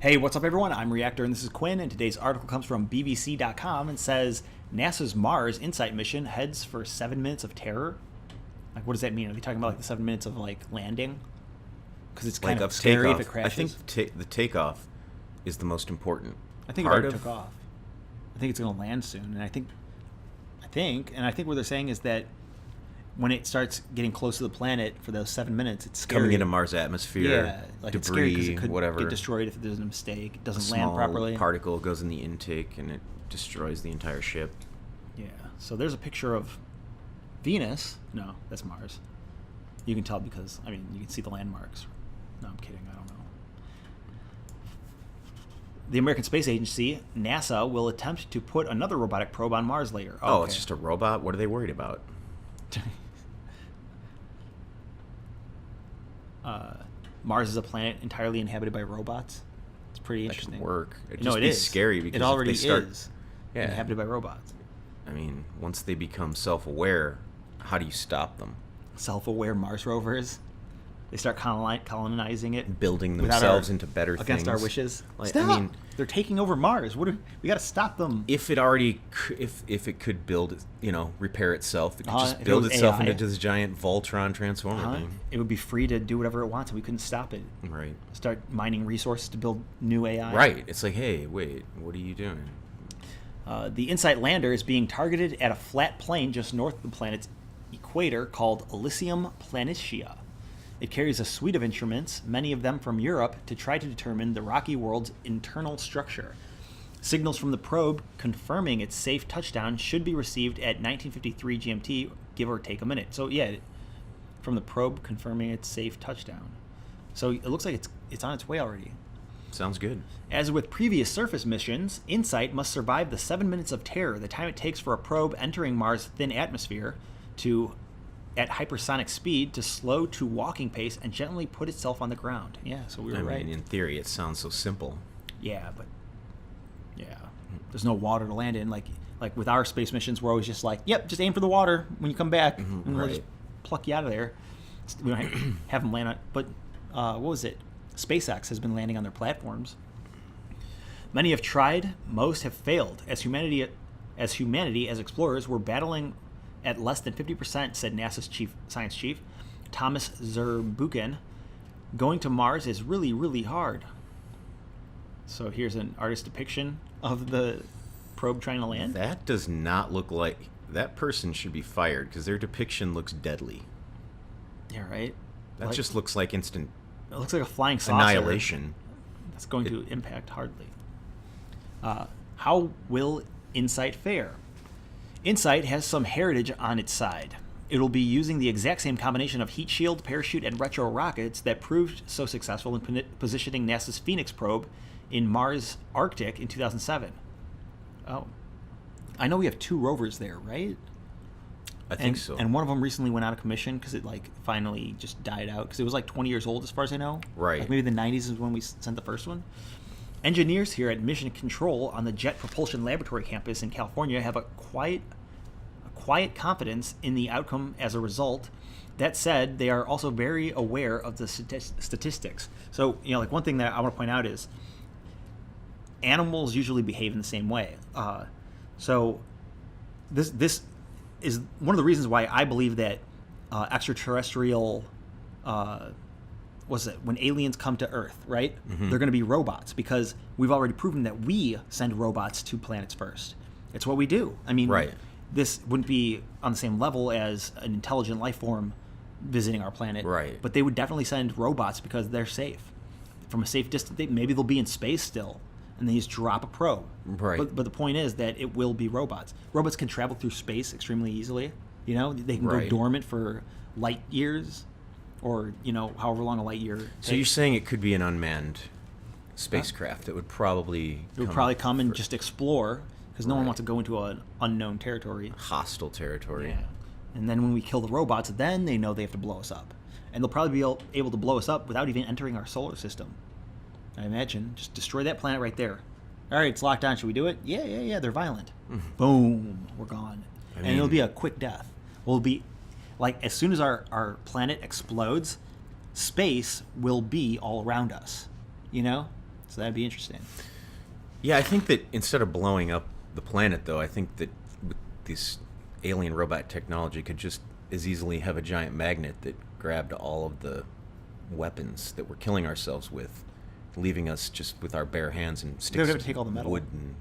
Hey, what's up, everyone? I'm Reactor, and this is Quinn, and today's article comes from BBC.com and says NASA's Mars InSight mission heads for 7 minutes of terror. Like, what does that mean? Are they talking about like the 7 minutes of like landing? Because it's kind of scary if it crashes. I think the takeoff is the most important. I think it already took off. I think it's going to land soon, and I think what they're saying is that when it starts getting close to the planet for those 7 minutes, it's scary. Coming into Mars atmosphere, yeah, like debris, it's scary because it could whatever. get destroyed if there's a mistake. It doesn't a land properly. Small particle goes in the intake and it destroys the entire ship. Yeah. So there's a picture of Venus. No, that's Mars. You can tell because you can see the landmarks. No, I'm kidding. I don't know. The American Space Agency, NASA, will attempt to put another robotic probe on Mars later. Oh, it's just a robot? What are they worried about? Mars is a planet entirely inhabited by robots. It's pretty interesting. That could work. It'd No, just it be is scary because it already if they start, is inhabited by robots. I mean, once they become self-aware, how do you stop them? Self-aware Mars rovers. They start colonizing it, Building themselves into better things. Against our wishes. Like, Stop! I mean, They're taking over Mars. We got to stop them. if it could build, repair itself, it could just If it build was itself AI. into this giant Voltron transformer thing. It would be free to do whatever it wants, and we couldn't stop it. Right. Start mining resources to build new AI. Right. It's like, hey, wait, what are you doing? The InSight lander is being targeted at a flat plane just north of the planet's equator called Elysium Planitia. It carries a suite of instruments, many of them from Europe, to try to determine the rocky world's internal structure. Signals from the probe confirming its safe touchdown should be received at 1953 GMT, give or take a minute. So yeah, from the probe confirming its safe touchdown. So it looks like it's on its way already. Sounds good. As with previous surface missions, InSight must survive the 7 minutes of terror, the time it takes for a probe entering Mars' thin atmosphere at hypersonic speed to slow to walking pace and gently put itself on the ground. Yeah, so we were right. I mean, in theory, it sounds so simple. Yeah, but there's no water to land in. Like with our space missions, we're always just like, yep, just aim for the water when you come back, and we'll just pluck you out of there. We don't have them land on. But what was it? SpaceX has been landing on their platforms. Many have tried, most have failed. As humanity as explorers, we're battling at less than 50%, said NASA's science chief, Thomas Zurbuchen. Going to Mars is really, really hard. So here's an artist's depiction of the probe trying to land. That does not look like... That person should be fired because their depiction looks deadly. Yeah, right? That just looks like instant... It looks like a flying saucer. Annihilation. That's going to impact hardly. How will InSight fare? InSight has some heritage on its side. It'll be using the exact same combination of heat shield, parachute, and retro rockets that proved so successful in positioning NASA's Phoenix probe in Mars Arctic in 2007. Oh. I know we have 2 rovers there, right? I think so. And one of them recently went out of commission because it finally just died out because it was 20 years old as far as I know. Right. Maybe the 90s is when we sent the first one. Engineers here at Mission Control on the Jet Propulsion Laboratory campus in California have a quiet confidence in the outcome as a result. That said, they are also very aware of the statistics. So, one thing that I want to point out is animals usually behave in the same way. So this is one of the reasons why I believe that extraterrestrial... when aliens come to Earth, right? Mm-hmm. They're going to be robots because we've already proven that we send robots to planets first. It's what we do. Right. This wouldn't be on the same level as an intelligent life form visiting our planet. Right. But they would definitely send robots because they're safe. From a safe distance, maybe they'll be in space still, and they just drop a probe. Right. But the point is that it will be robots. Robots can travel through space extremely easily. They can go dormant for light years. Or, however long a light year takes. So you're saying it could be an unmanned spacecraft that would probably... come and just explore, because no one wants to go into an unknown territory. Hostile territory. Yeah. And then when we kill the robots, then they know they have to blow us up. And they'll probably be able to blow us up without even entering our solar system. I imagine. Just destroy that planet right there. All right, it's locked down. Should we do it? Yeah. They're violent. Mm-hmm. Boom. We're gone. And it'll be a quick death. We'll be... as soon as our planet explodes, space will be all around us, So that'd be interesting. Yeah, I think that instead of blowing up the planet, though, I think that with this alien robot technology could just as easily have a giant magnet that grabbed all of the weapons that we're killing ourselves with, leaving us just with our bare hands and sticks They would have to take all the metal. wood and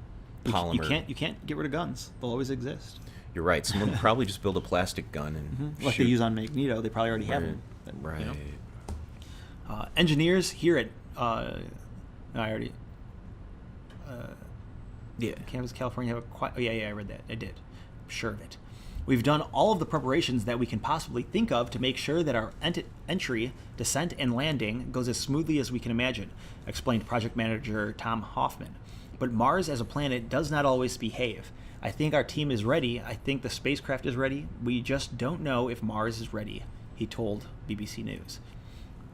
polymer. You can't get rid of guns. They'll always exist. You're right. Someone would probably just build a plastic gun and Like shoot. they use on Magneto. They probably already have them. Right. You know? Engineers here at I already Yeah. Campus, California have a quiet. Oh, yeah, I read that. I did. I'm sure of it. We've done all of the preparations that we can possibly think of to make sure that our entry, descent, and landing goes as smoothly as we can imagine, explained project manager Tom Hoffman. But Mars as a planet does not always behave. I think our team is ready. I think the spacecraft is ready. We just don't know if Mars is ready, he told BBC News.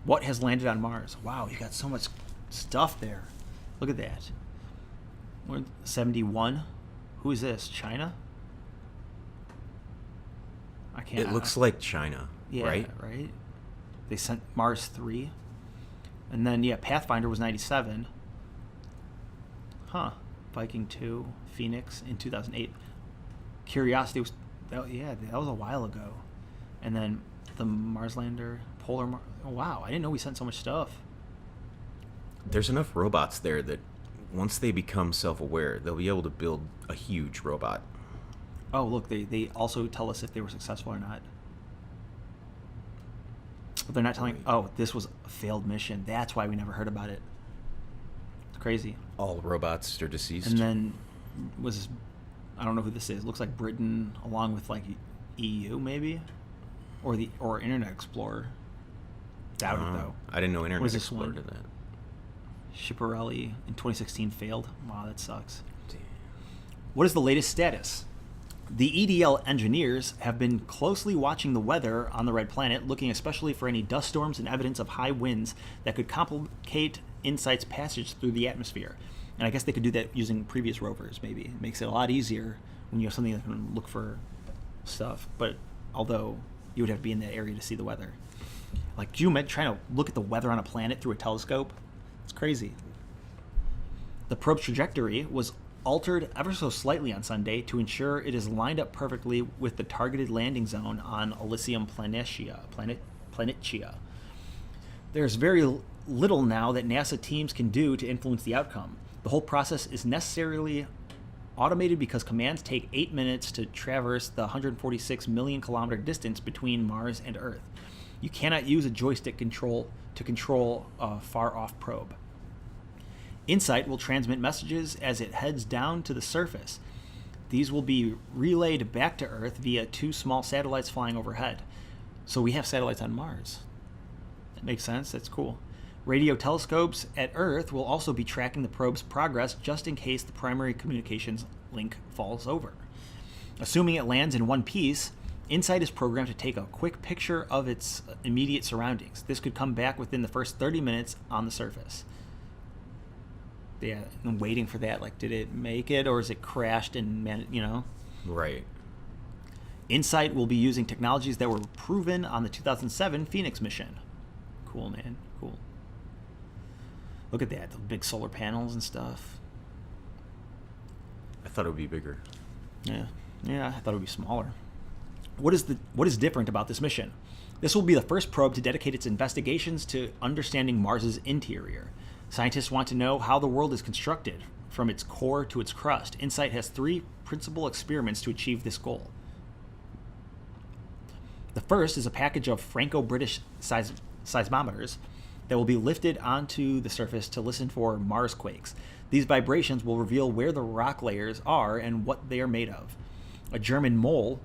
What has landed on Mars? Wow, you got so much stuff there. Look at that. We're 71. Who is this? China? I can't. It looks like China, yeah, right? Right. They sent Mars 3. And then, yeah, Pathfinder was 97. Huh. Viking 2, Phoenix in 2008. Curiosity was, that was a while ago. And then the Mars lander, Polar oh, wow, I didn't know we sent so much stuff. There's enough robots there that once they become self-aware, they'll be able to build a huge robot. Oh, look, they also tell us if they were successful or not. But they're not telling, oh, this was a failed mission. That's why we never heard about it. It's crazy. All robots are deceased. And then I don't know who this is. Looks like Britain along with like EU maybe, or Internet Explorer. Doubt it though. I didn't know Internet Was this Explorer one? did that. Schiaparelli in 2016 failed. Wow, that sucks. Damn. What is the latest status? The EDL engineers have been closely watching the weather on the Red Planet, looking especially for any dust storms and evidence of high winds that could complicate InSight's passage through the atmosphere. And I guess they could do that using previous rovers, maybe. It makes it a lot easier when you have something that can look for stuff. But although you would have to be in that area to see the weather. Like, do you imagine trying to look at the weather on a planet through a telescope? It's crazy. The probe's trajectory was altered ever so slightly on Sunday to ensure it is lined up perfectly with the targeted landing zone on Elysium Planitia. There's very little now that NASA teams can do to influence the outcome. The whole process is necessarily automated because commands take 8 minutes to traverse the 146 million kilometer distance between Mars and Earth. You cannot use a joystick to control a far-off probe. InSight will transmit messages as it heads down to the surface. These will be relayed back to Earth via 2 small satellites flying overhead. So we have satellites on Mars. That makes sense. That's cool. Radio telescopes at Earth will also be tracking the probe's progress just in case the primary communications link falls over. Assuming it lands in one piece, InSight is programmed to take a quick picture of its immediate surroundings. This could come back within the first 30 minutes on the surface. Yeah, I'm waiting for that. Like, did it make it, or is it crashed and, Right. InSight will be using technologies that were proven on the 2007 Phoenix mission. Cool, man. Cool. Look at that. The big solar panels and stuff. I thought it would be bigger. Yeah, I thought it would be smaller. What is different about this mission? This will be the first probe to dedicate its investigations to understanding Mars's interior. Scientists want to know how the world is constructed, from its core to its crust. InSight has 3 principal experiments to achieve this goal. The first is a package of Franco-British seismometers that will be lifted onto the surface to listen for Mars quakes. These vibrations will reveal where the rock layers are and what they are made of. A German mole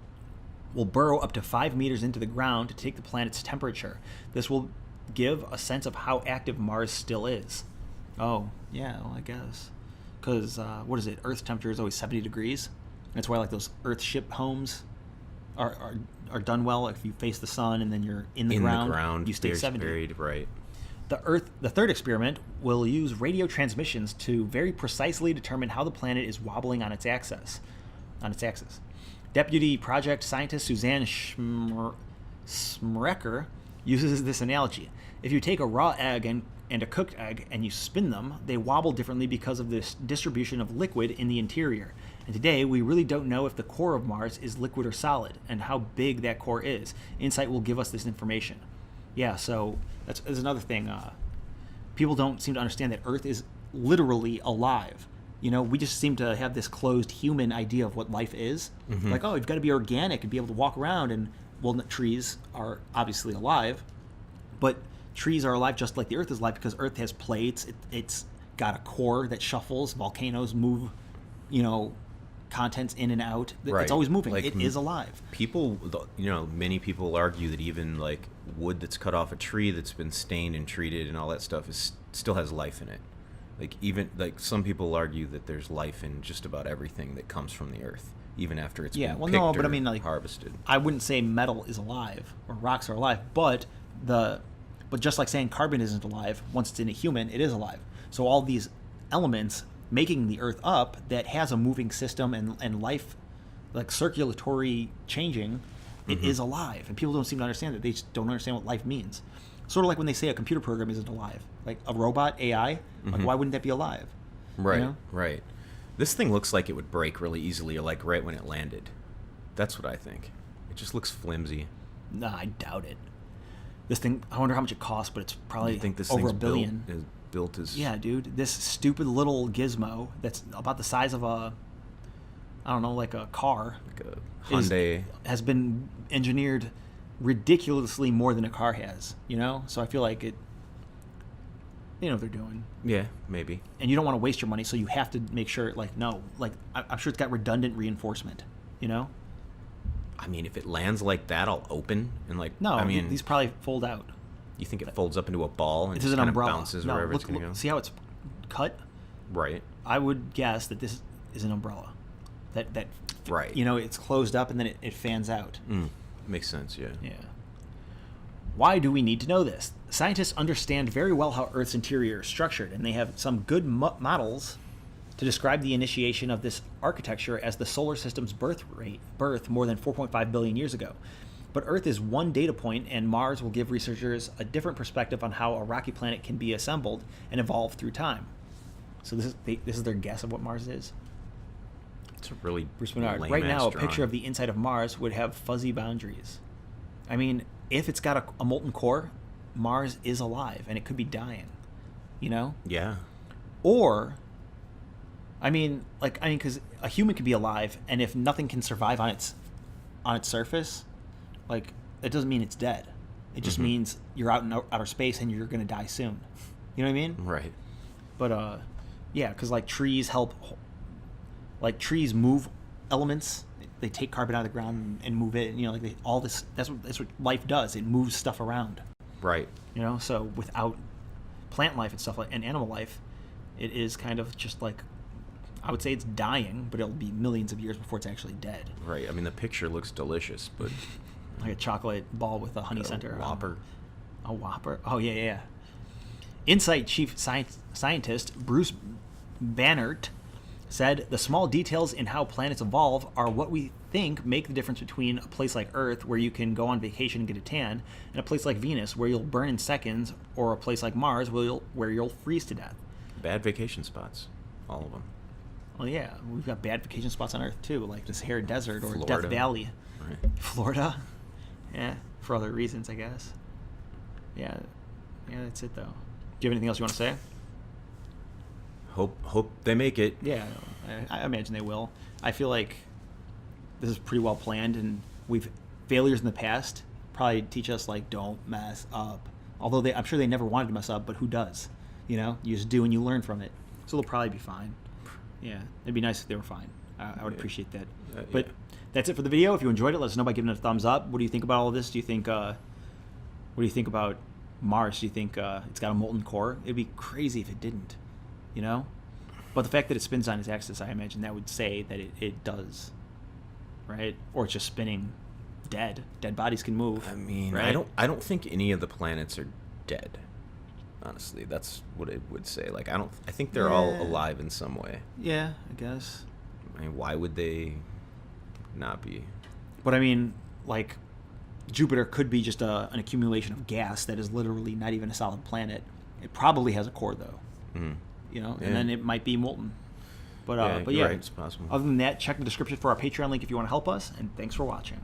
will burrow up to 5 meters into the ground to take the planet's temperature. This will give a sense of how active Mars still is. Oh, yeah, well, I guess. Because, what is it? Earth's temperature is always 70 degrees. That's why, like, those Earthship homes are done well. If you face the sun and then you're in the ground, you stay 70. Buried, right. The third experiment will use radio transmissions to very precisely determine how the planet is wobbling on its axis. Deputy project scientist Suzanne Smrecker uses this analogy. If you take a raw egg and and a cooked egg and you spin them, they wobble differently because of this distribution of liquid in the interior. And today, we really don't know if the core of Mars is liquid or solid and how big that core is. InSight will give us this information. Yeah, so that's another thing. People don't seem to understand that Earth is literally alive. You know, we just seem to have this closed human idea of what life is. Like, oh, you've got to be organic and be able to walk around. And, well, trees are obviously alive, but trees are alive just like the Earth is alive because Earth has plates. It's got a core that shuffles. Volcanoes move, you know, contents in and out. Right. It's always moving. Like, It is alive. People, you know, many people argue that even like wood that's cut off a tree that's been stained and treated and all that stuff still has life in it. Like, even like some people argue that there's life in just about everything that comes from the Earth, even after it's been picked no, but or I mean, like, harvested. I wouldn't say metal is alive or rocks are alive, but just like saying carbon isn't alive, once it's in a human, it is alive. So all these elements making the Earth up that has a moving system and life, like circulatory changing, it is alive. And people don't seem to understand that. They just don't understand what life means. Sort of like when they say a computer program isn't alive. Like a robot, AI, like why wouldn't that be alive? Right, You know? right. This thing looks like it would break really easily, or like right when it landed. That's what I think. It just looks flimsy. Nah, I doubt it. This thing, I wonder how much it costs, but it's probably You think this over thing's $1 billion. built as... Yeah, dude. This stupid little gizmo that's about the size of a, I don't know, like a car. Like a Hyundai. Has been engineered ridiculously more than a car has, you know? So I feel like it, they know what they're doing. Yeah, maybe. And you don't want to waste your money, so you have to make sure, I'm sure it's got redundant reinforcement, you know? I mean, if it lands like that, I'll open and like... No, I mean, these probably fold out. you think it folds up into a ball and This just is an kind of umbrella. bounces No, wherever look, it's going to go? see how it's cut? Right. I would guess that this is an umbrella. That Right. You know, it's closed up and then it fans out. Makes sense, yeah. Yeah. Why do we need to know this? Scientists understand very well how Earth's interior is structured, and they have some good models to describe the initiation of this architecture as the solar system's birth more than 4.5 billion years ago. But Earth is one data point, and Mars will give researchers a different perspective on how a rocky planet can be assembled and evolve through time. So this is their guess of what Mars is. It's a really Bruce Bernard. lame Right now, a drawing. picture of the inside of Mars would have fuzzy boundaries. I mean, if it's got a molten core, Mars is alive, and it could be dying. You know? Yeah. Or, because a human could be alive, and if nothing can survive on its surface, like, it doesn't mean it's dead. It just means you're out in outer space and you're going to die soon. You know what I mean? Right. But yeah, because like trees move elements. They take carbon out of the ground and move it. You know, like all this. That's what life does. It moves stuff around. Right. You know, so without plant life and stuff like and animal life, it is kind of just like, I would say it's dying, but it'll be millions of years before it's actually dead. Right. I mean, the picture looks delicious, but Like a chocolate ball with a honey center. Whopper. A Whopper. Oh yeah. InSight chief scientist Bruce Bannert said the small details in how planets evolve are what we think make the difference between a place like Earth, where you can go on vacation and get a tan, and a place like Venus, where you'll burn in seconds, or a place like Mars, where you'll freeze to death. Bad vacation spots. All of them. Well, yeah, we've got bad vacation spots on Earth too, like the Sahara Desert or Florida. Death Valley. Right. Florida? Yeah, for other reasons, I guess. Yeah, that's it though. Do you have anything else you want to say? Hope they make it. Yeah, I imagine they will. I feel like this is pretty well planned, and failures in the past probably teach us, like, don't mess up. Although I'm sure they never wanted to mess up, but who does? You know, you just do and you learn from it. So they'll probably be fine. Yeah, it'd be nice if they were fine. I would appreciate that. But that's it for the video. If you enjoyed it, let us know by giving it a thumbs up. What do you think about all of this? Do you think, what do you think about Mars? Do you think it's got a molten core? It'd be crazy if it didn't, you know? But the fact that it spins on its axis, I imagine that would say that it does, right? Or it's just spinning dead. Dead bodies can move. I mean, right? I don't think any of the planets are dead. Honestly, that's what it would say. Like, I think they're all alive in some way. Yeah, I guess. I mean, why would they not be? But I mean, like, Jupiter could be just an accumulation of gas that is literally not even a solid planet. It probably has a core though. Mm. You know, Yeah. and then it might be molten. But Yeah, yeah, you're right, it's possible. Other than that, check the description for our Patreon link if you want to help us, and thanks for watching.